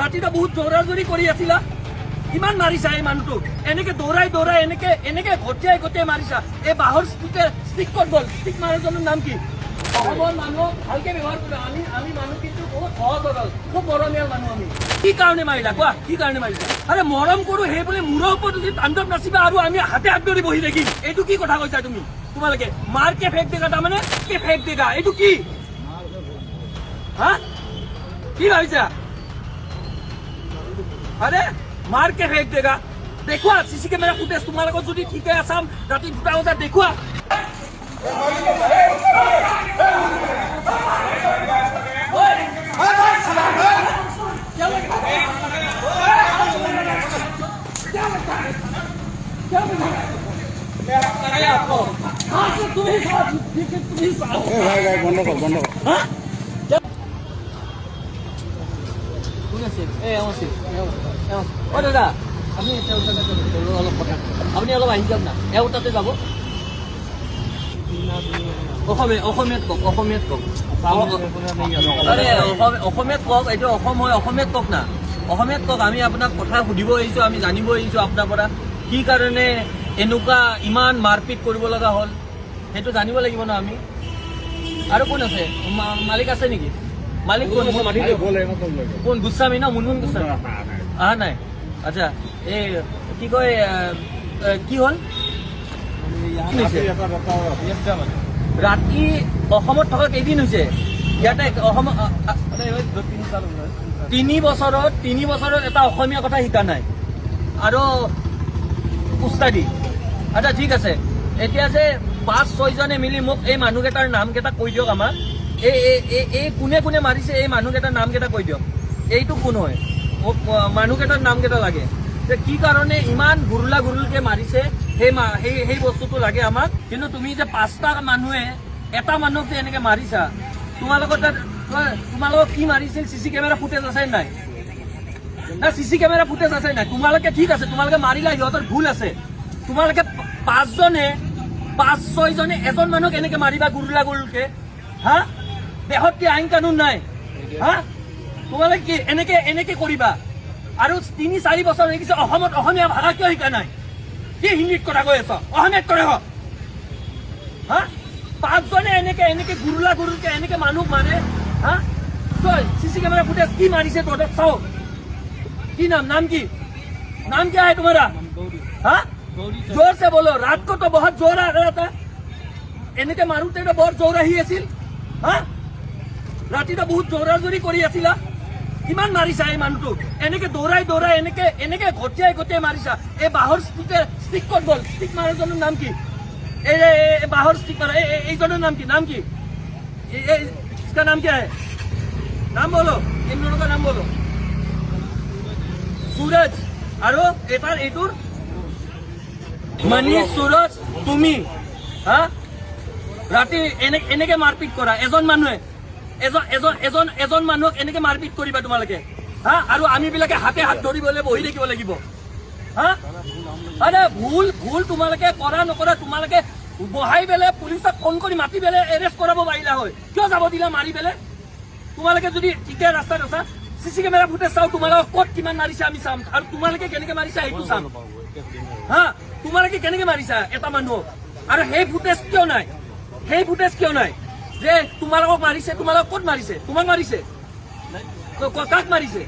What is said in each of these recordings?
ৰাতিটো বহুত জোৰাজোৰি কৰি আছিলা কিমান মাৰিছা এই মানুহটোক এনেকে দৌৰাই দৌৰাই এনেকে গটিয়াই মাৰিছা এই বাঁহৰ ষ্টিক ক'ত গ'ল ষ্টিক মানুহজনৰ নাম কি অসমৰ মানুহ ভালকে ব্যৱহাৰ কৰিবা আমি মানুহ কিন্তু বহুত সহজ সৰল খুব মৰমীয়াল মানুহ আমি কি কাৰণে মাৰিলা কোৱা কি কাৰণে মাৰিছা আৰে মৰম কৰো সেই বুলি মূৰৰ ওপৰত যদি তাণ্ডৱ নাচিবা আৰু আমি হাতে হাত ধৰি বহি থাকিম এইটো কি কথা কৈছা তুমি তোমালোকে মাৰকে ফেক দেগা তাৰমানে কে ফেক দেগা এইটো কি হা কি ভাবিছা আরে মার কে ফেক দেগা দেখুয়া সিসি ক্যামেরা ফুটেজ তোমার লগত যদি ঠিকে আসাম রাতি 2টা বজাত দেখুয়া বন্ধ কর দাদা আপনি অলপ আহি যাওক না তাতে যাব অসমীয়াত কওক আরে অসমীয়াত কওক এইটো অসম হয় অসমীয়াত কওক না অসমীয়াত কওক আমি আপোনাক কথা সুধিব আহিছোঁ আমি জানিব আহিছোঁ আপোনাৰ পৰা কি কাৰণে এনেকুৱা ইমান মাৰপিট কৰিব লগা হ'ল সেইটো জানিব লাগিব ন আমি আৰু কোন আছে মালিক আছে নেকি মালিক কোন গোস্বামী না মুনমুন গোস্বামী আহা নাই আচ্ছা এই কি কয় কি হ'ল ৰাতি অসমত থকা কেইদিন হৈছে ইয়াতে অসমত 3 বছৰত এটা অসমীয়া কথা শিকা নাই আৰু উস্তাদি আচ্ছা ঠিক আছে এতিয়া যে 5-6 জনে মিলি মোক এই মানুহকেইটাৰ নামকেইটা কৈ দিয়ক আমাক এই কোনে মাৰিছে এই মানুহকেইটাৰ নামকেইটা কৈ দিয়ক এইটো কোন হয় মোক মানুহকেইটাৰ নামকেইটা লাগে যে কি কাৰণে ইমান গুৰুলকে মাৰিছে সেই বস্তুটো লাগে আমাক কিন্তু তুমি যে 5টা মানুহে এটা মানুহক যে এনেকে মাৰিছা তোমালোকৰ কি মাৰিছিল চিচি কেমেৰা ফুটেজ আছে নাই না চিচি কেমেৰা ফুটেজ আছে নাই তোমালোকে ঠিক আছে তোমালোকে মাৰিলা সিহঁতৰ ভুল আছে তোমালোকে 5-6 জনে এজন মানুহক এনেকে মাৰিবা গুৰুলকে হা দেশত কি আইন কানুন নাই হা তোমালোকে কি এনেকে কৰিবা আৰু 3-4 বছৰ হৈ গৈছে অসমত অসমীয়া ভাষা কিয় শিকা নাই কি হিন্দীত কথা কৈ আছ অসমীয়াত কৰে হা 5 জনে এনেকে গুৰুলকে এনেকে মানুহ মাৰে হা তই सीसी कैमरा फुटेज की मारिছে তহঁতক চাও কি नाम क्या है तुम्हारा हाँ जोर से बोलो रात को तो बहुत जोर आ रहा था এনেকে মাৰুতে তো বহুত জোৰ আহি আছিল হা ৰাতিটো বহুত জোৰাজোৰি কৰি আছিলা কিমান মাৰিছা এই মানুহটোক এনেকে দৌৰাই এনেকে গটিয়াই মাৰিছা এই বাঁহৰ ষ্টিক ক'ত গ'ল ষ্টিক মানুহজনৰ নাম কি এই বাঁহৰ ষ্টিক মাৰা এইজনৰ নাম কি इसका नाम क्या है नाम बोलो इन दोनों का नाम बोलो सूरज আৰু এইটোৰ मनीष सूरज তুমি হা ৰাতি এনেকে মাৰপিট কৰা এজন মানুহক এনেকে মাৰপিট কৰিবা তোমালোকে হা আৰু আমি বিলাকে হাতে হাত ধৰিবলৈ বহি থাকিব লাগিব হা আৰে ভুল তোমালোকে কৰা নকৰা তোমালোকে বহাই বেলে পুলিচক ফোন কৰি মাতি বেলে এৰেষ্ট কৰাব পাৰিলা হয় কিয় যাব দিলা মাৰি বেলে তোমালোকে যদি ঠিকে ৰাস্তাত আছা सीसी कैमेरा फुटेज চাও তোমালোক ক'ত কিমান মাৰিছা আমি চাম আৰু তোমালোকে কেনেকে মাৰিছা এইটো চাম হা তোমালোকে কেনেকে মাৰিছা এটা মানুহ আৰু সেই ফুটেজ কিয় নাই যে তোমালোকক মাৰিছে তোমালোক ক'ত মাৰিছে তোমাক মাৰিছে কাক মাৰিছে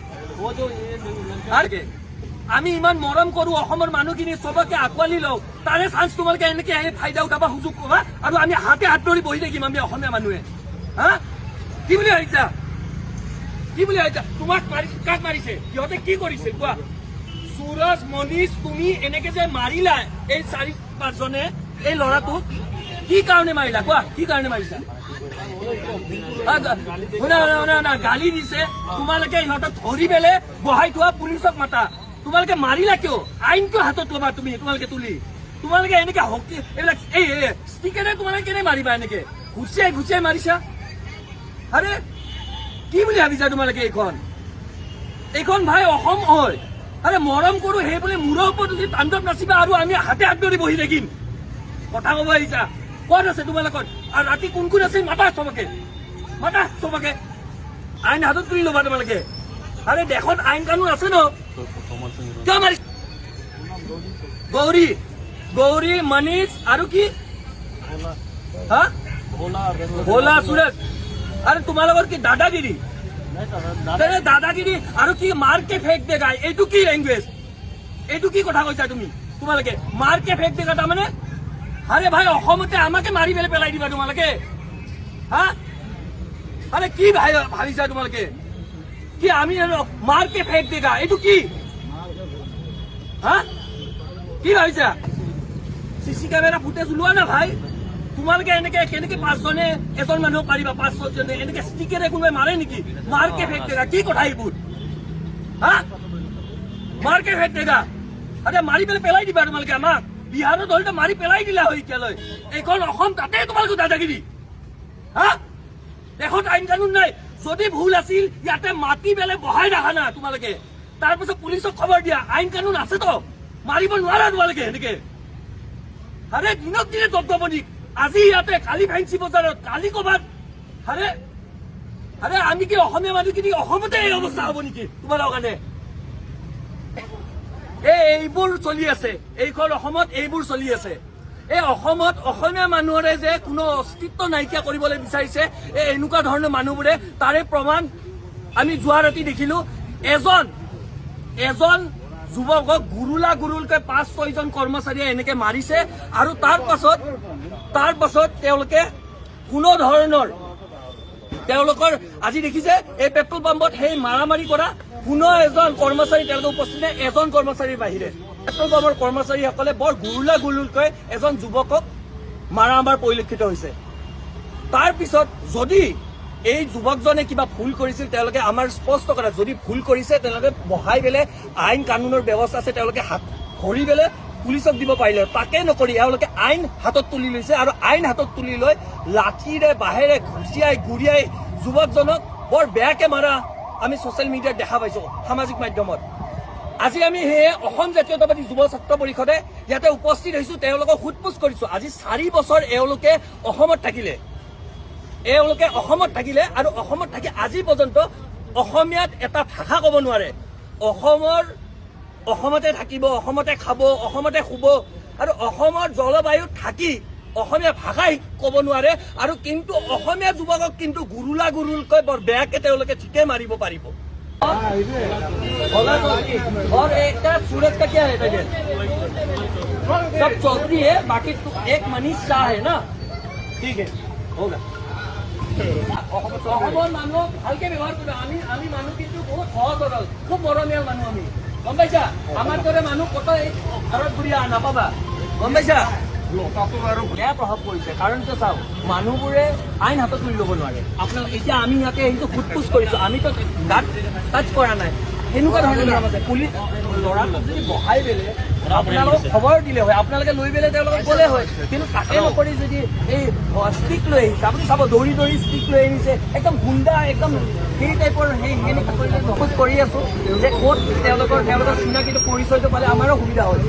আমি ইমান মৰম কৰো অসমৰ মানুহখিনি সবকে আকোৱালি লওঁ তাৰে চান্স তোমালোকে এনেকে ফাইদা উঠাবা সুযোগ কোৱা আৰু আমি হাতে হাত ধৰি বহি থাকিম আমি অসমীয়া মানুহে হা কি বুলি ভাবিছা তোমাক কাক মাৰিছে সিহঁতে কি কৰিছে কোৱা सूरज मनीष তুমি এনেকে যে মাৰিলা এই 4-5 জনে এই লৰাটোক কি কাৰণে মাৰিলা কোৱা কি কাৰণে মাৰিছা না গালি দিছে তোমালোকে ইহঁতক ধৰি বেলে বহাই থোৱা পুলিচক মাতা তোমালোকে মাৰিলা কিয় আইন কিয় হাতত ল'বা তোমালোকে তোমালোকে এনেকে হকি এইবিলাক এই ষ্টিকেৰে তোমালোকে কেনে মাৰিবা এনেকে ঘুচিয়াই মাৰিছা আৰে কি বুলি ভাবিছা তোমালোকে এইখন ভাই অসম হয় আৰে মৰম কৰো সেই বুলি মূৰৰ ওপৰত যদি তাণ্ডৱ নাচিবা আৰু আমি হাতে হাত ধৰি বহি থাকিম কথা ক'ব আহিছা ক'ত আছে তোমালোকৰ আৰু ৰাতি কোন আছিল মাতা চবকে আইন হাতত তুলি ল'বা তোমালোকে আরে দেখোন আইন কানুন আছে ন কিয় মাৰি গৌৰী গৌৰী মনীষ আৰু কি হা ভোলা সুৰেশ আৰে তোমালোকৰ কি দাদাগিৰি দাদাগিৰি আৰু কি মাৰকে ফেক দেগা এইটো কি লেংগুৱেজ এইটো কি কথা কৈছা তুমি তোমালোকে মাৰকে ফেক দেগা তাৰমানে আৰে ভাই অসমতে আমাকে মাৰি পেলাই দিবা তোমালোকে হা আরে কি ভাই ভাবিছা তোমালোকে কি আমি মারকে ফেক দেগা এইটো কি হা কি ভাবিছা সিসি ক্যামেরা ফুটেজ ওলোৱা না ভাই তোমালোকে এনেকে কেনেকে 5 জনে এজন মানুহ পাৰিবা 5 জনে এনেকে ষ্টিকাৰে কোনোবাই মাৰে নেকি মাৰকে ফেক দেগা কি কথা এইবোৰ হা মাৰকে ফেক দেগা আৰে মাৰি পেলাই দিবা তোমালোকে আমাক বিহাৰৰ দলটা মাৰি পেলাই দিলা হৈ এতিয়ালৈ এইখন অসম তাতে তোমালোকে দাদাগিৰি হা দেখোন আইন কানুন নাই যদি ভুল আছিল ইয়াতে মাটি বেলে বহাই ৰাখা না তোমালোকে তাৰপিছত পুলিচক খবৰ দিয়া আইন কানুন আছে তো মাৰিব নোৱাৰা তোমালোকে এনেকে আৰে দিনক দিনে দপদপনি আজি ইয়াতে কালি ফেঞ্চি বজাৰত কালি ক'বাত আৰে আৰে আমি কি অসমীয়া মানুহ কি অসমতে এই অৱস্থা হ'ব নেকি তোমালোকৰ কাৰণে এইবোৰ চলি আছে এইখন অসমত এইবোৰ চলি আছে এই অসমত অসমীয়া মানুহৰে যে কোনো অস্তিত্ব নাইকিয়া কৰিবলৈ বিচাৰিছে এই এনেকুৱা ধৰণৰ মানুহবোৰে তাৰে প্ৰমাণ আমি যোৱা ৰাতি দেখিলো এজন যুৱকক গুৰুলকৈ 5-6 জন কৰ্মচাৰীয়ে এনেকে মাৰিছে আৰু তাৰ পাছত তেওঁলোকে কোনো ধৰণৰ তেওঁলোকৰ আজি দেখিছে এই পেট্ৰল পাম্পত সেই মাৰামাৰি কৰা কোনো এজন কৰ্মচাৰী তেওঁলোকে উপস্থিত নাই এজন কৰ্মচাৰীৰ বাহিৰে পেট্ৰল পাম্পৰ কৰ্মচাৰীসকলে বৰ গুৰুলকৈ এজন যুৱকক মাৰামাৰ পৰিলক্ষিত হৈছে তাৰপিছত যদি এই যুৱকজনে কিবা ভুল কৰিছিল তেওঁলোকে আমাৰ স্পষ্ট কৰা যদি ভুল কৰিছে তেওঁলোকে বহাই পেলাই আইন কানুনৰ ব্যৱস্থা আছে তেওঁলোকে হাত ধৰি পেলাই পুলিচক দিব পাৰিলে তাকে নকৰি এওঁলোকে আইন হাতত তুলি লৈছে আৰু আইন হাতত তুলি লৈ লাঠিৰে বাহেৰে ঘুচিয়াই গুৰিয়াই যুৱকজনক বৰ বেয়াকে মাৰা আমি ছচিয়েল মিডিয়াত দেখা পাইছো সামাজিক মাধ্যমত আজি আমি সেয়ে অসম জাতীয়তাবাদী যুৱ ছাত্ৰ পৰিষদে ইয়াতে উপস্থিত হৈছো তেওঁলোকক সোধপোছ কৰিছো আজি 4 বছৰ এওঁলোকে অসমত থাকিলে আৰু অসমত থাকি আজি পৰ্যন্ত অসমীয়াত এটা ভাষা ক'ব নোৱাৰে অসমতে থাকিব অসমতে খাব অসমতে শুব আৰু অসমৰ জলবায়ুত থাকি অসমীয়া ভাষা ক'ব নোৱাৰে আৰু কিন্তু অসমীয়া যুৱকক কিন্তু গুৰুলকৈ বৰ বেয়াকে তেওঁলোকে ঠিকে মাৰিব পাৰিব और एक सूरज का क्या है तबियत सब चौधरी है बाकी तो एक मनीष शाह है ना ठीक है होगा অসমৰ মানুহ ভালকে ব্যৱহাৰ কৰিবা আমি মানুহ কিন্তু বহুত সহজ সৰল খুব মৰমীয়াল মানুহ আমি গম পাইছা আমাৰ দৰে মানুহ কত ঘৰত ঘূৰি নাপাবা গম পাইছা বেয়া প্ৰভাৱ পৰিছে কাৰণ কিয় চাওক মানুহবোৰে আইন হাতত তুলি ল'ব নোৱাৰে আপোনালোক এতিয়া আমি ইয়াতে সেইটো সোধপোছ কৰিছো আমিতো গাত টাচ কৰা নাই সেনেকুৱা ধৰণৰ নাম আছে পুলিচ ল'ৰাটোক যদি বহাই পেলে আপোনালোকক খবৰ দিলে হয় আপোনালোকে লৈ পেলাই তেওঁলোকক গ'লে হয় কিন্তু তাকে নকৰি যদি এই ষ্টিক লৈ আহিছে আপুনি চাব দৌৰি ষ্টিক লৈ আহিছে একদম গুণ্ডা একদম সেই টাইপৰ সেনেকুৱা কৰি কৰি আছো যে ক'ত তেওঁলোকৰ চিনাকিটো পৰিচয়টো পালে আমাৰো সুবিধা হয়